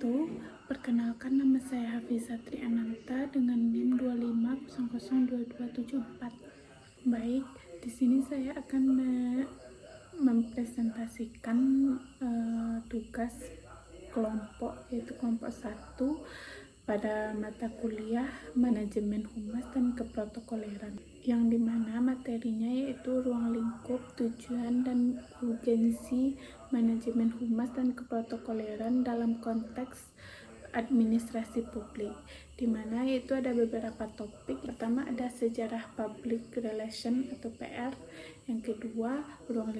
wabarakatuh. Perkenalkan, nama saya Hafiza Triananta dengan NIM 250022774. Baik, di sini saya akan mempresentasikan tugas kelompok, yaitu kelompok 1 pada mata kuliah Manajemen Humas dan Keprotokoleran, yang dimana materinya yaitu ruang lingkup, tujuan, dan urgensi manajemen humas dan keprotokoleran dalam konteks administrasi publik, dimana itu ada beberapa topik. Pertama ada sejarah public relation atau PR, yang kedua ruang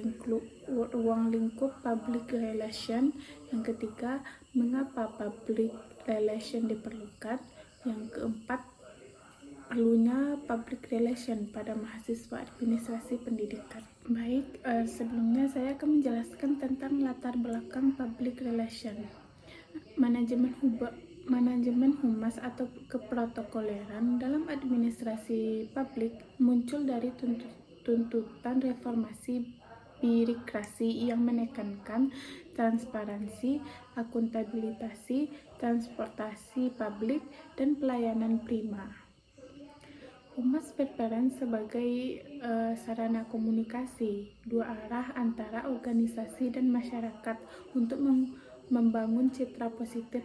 lingkup public relation, yang ketiga mengapa public relation diperlukan, yang keempat perlunya public relation pada mahasiswa administrasi pendidikan. Baik, sebelumnya saya akan menjelaskan tentang latar belakang public relation. Manajemen humas atau keprotokoleran dalam administrasi publik muncul dari tuntutan reformasi birokrasi yang menekankan transparansi, akuntabilitas, transportasi publik, dan pelayanan prima. Humas berperan sebagai sarana komunikasi dua arah antara organisasi dan masyarakat untuk membangun citra positif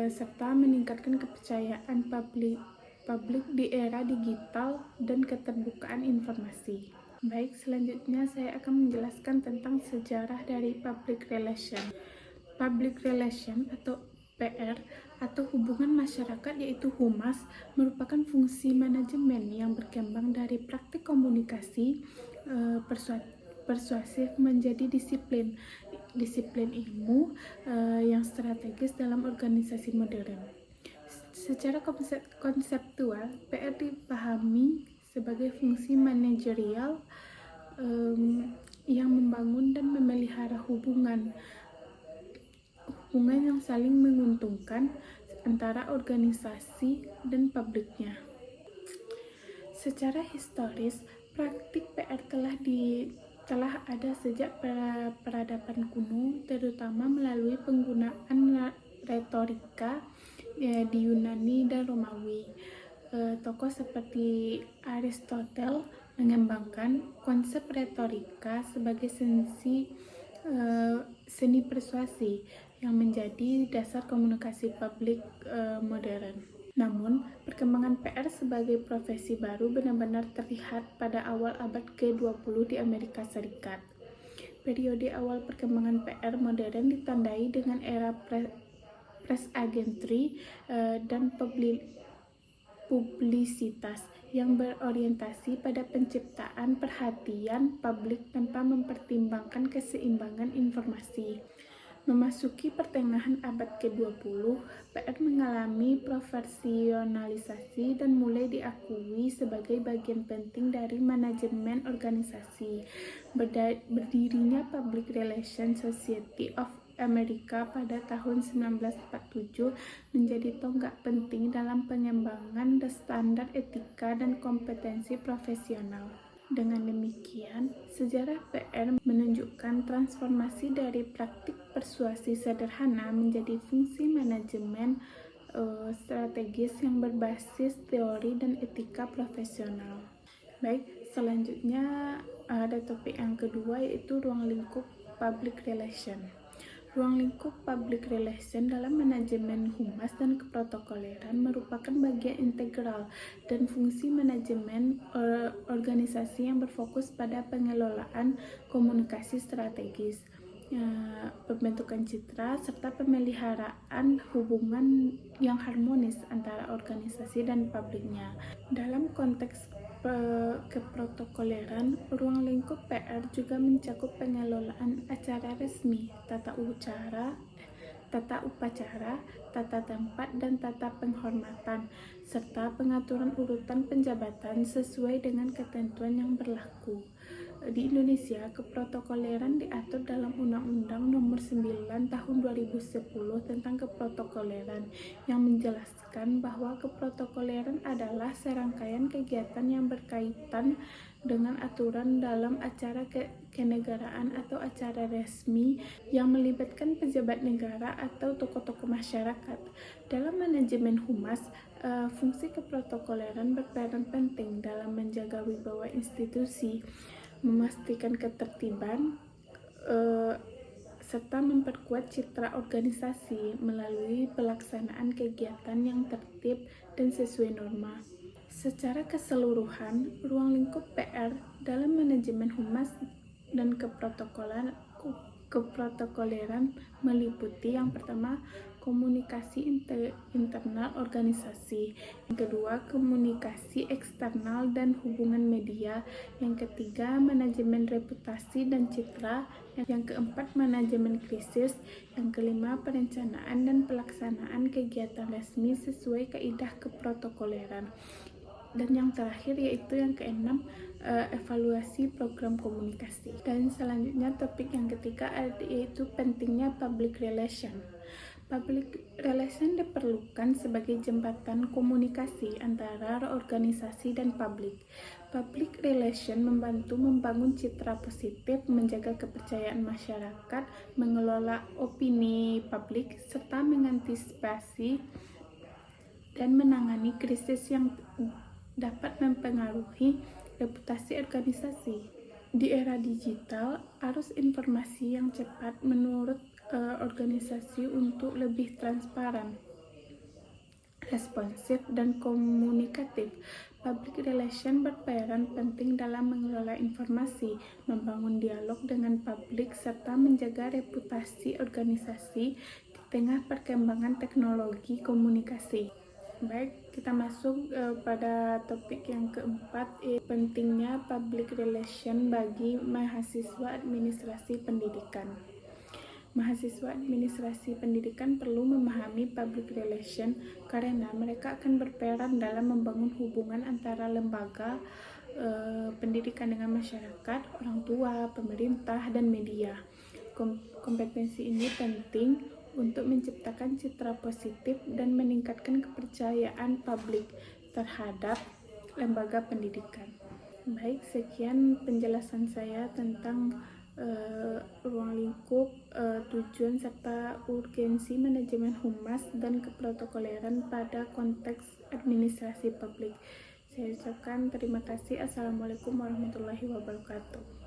serta meningkatkan kepercayaan publik di era digital dan keterbukaan informasi. Baik, selanjutnya saya akan menjelaskan tentang sejarah dari public relation. Public relation atau PR atau hubungan masyarakat yaitu humas merupakan fungsi manajemen yang berkembang dari praktik komunikasi persuasif menjadi disiplin ilmu yang strategis dalam organisasi modern. Secara konseptual, PR dipahami sebagai fungsi manajerial yang membangun dan memelihara hubungan yang saling menguntungkan antara organisasi dan publiknya. Secara historis, praktik PR telah ada sejak peradaban kuno, terutama melalui penggunaan retorika di Yunani dan Romawi. Tokoh seperti Aristoteles mengembangkan konsep retorika sebagai seni persuasi yang menjadi dasar komunikasi publik modern. Namun, perkembangan PR sebagai profesi baru benar-benar terlihat pada awal abad ke-20 di Amerika Serikat. Periode awal perkembangan PR modern ditandai dengan era press agentry dan publisitas yang berorientasi pada penciptaan perhatian publik tanpa mempertimbangkan keseimbangan informasi. Memasuki pertengahan abad ke-20, PR mengalami profesionalisasi dan mulai diakui sebagai bagian penting dari manajemen organisasi. Berdirinya Public Relations Society of America pada tahun 1947 menjadi tonggak penting dalam pengembangan standar etika dan kompetensi profesional. Dengan demikian, sejarah PR menunjukkan transformasi dari praktik persuasi sederhana menjadi fungsi manajemen strategis yang berbasis teori dan etika profesional. Baik, selanjutnya ada topik yang kedua, yaitu ruang lingkup public relation. Ruang lingkup public relation dalam manajemen humas dan keprotokoleran merupakan bagian integral dan fungsi manajemen organisasi yang berfokus pada pengelolaan komunikasi strategis, pembentukan citra, serta pemeliharaan hubungan yang harmonis antara organisasi dan publiknya. Dalam konteks keprotokoleran, ruang lingkup PR juga mencakup pengelolaan acara resmi, tata upacara, tata tempat, dan tata penghormatan, serta pengaturan urutan penjabatan sesuai dengan ketentuan yang berlaku. Di Indonesia, keprotokoleran diatur dalam Undang-Undang Nomor 9 Tahun 2010 tentang keprotokoleran yang menjelaskan bahwa keprotokoleran adalah serangkaian kegiatan yang berkaitan dengan aturan dalam acara kenegaraan atau acara resmi yang melibatkan pejabat negara atau tokoh-tokoh masyarakat. Dalam manajemen humas, fungsi keprotokoleran berperan penting dalam menjaga wibawa institusi, memastikan ketertiban, serta memperkuat citra organisasi melalui pelaksanaan kegiatan yang tertib dan sesuai norma. Secara keseluruhan, ruang lingkup PR dalam manajemen humas dan keprotokoleran meliputi yang pertama, komunikasi internal organisasi, yang kedua, komunikasi eksternal dan hubungan media, yang ketiga, manajemen reputasi dan citra, yang keempat, manajemen krisis, yang kelima, perencanaan dan pelaksanaan kegiatan resmi sesuai kaidah keprotokoleran, dan yang terakhir yaitu yang keenam, evaluasi program komunikasi. Dan selanjutnya topik yang ketiga yaitu pentingnya public relation. Public relation diperlukan sebagai jembatan komunikasi antara organisasi dan publik. Public relation membantu membangun citra positif, menjaga kepercayaan masyarakat, mengelola opini publik, serta mengantisipasi dan menangani krisis yang dapat mempengaruhi reputasi organisasi. Di era digital, arus informasi yang cepat menurut organisasi untuk lebih transparan, responsif, dan komunikatif. Public relation berperan penting dalam mengelola informasi, membangun dialog dengan publik, serta menjaga reputasi organisasi di tengah perkembangan teknologi komunikasi. Baik, kita masuk pada topik yang keempat, pentingnya public relation bagi mahasiswa administrasi pendidikan. Mahasiswa administrasi pendidikan perlu memahami public relation karena mereka akan berperan dalam membangun hubungan antara lembaga pendidikan dengan masyarakat, orang tua, pemerintah, dan media. Kompetensi ini penting untuk menciptakan citra positif dan meningkatkan kepercayaan publik terhadap lembaga pendidikan. Baik, sekian penjelasan saya tentang ruang lingkup, tujuan serta urgensi manajemen humas dan keprotokoleran pada konteks administrasi publik. Saya ucapkan terima kasih. Assalamualaikum warahmatullahi wabarakatuh.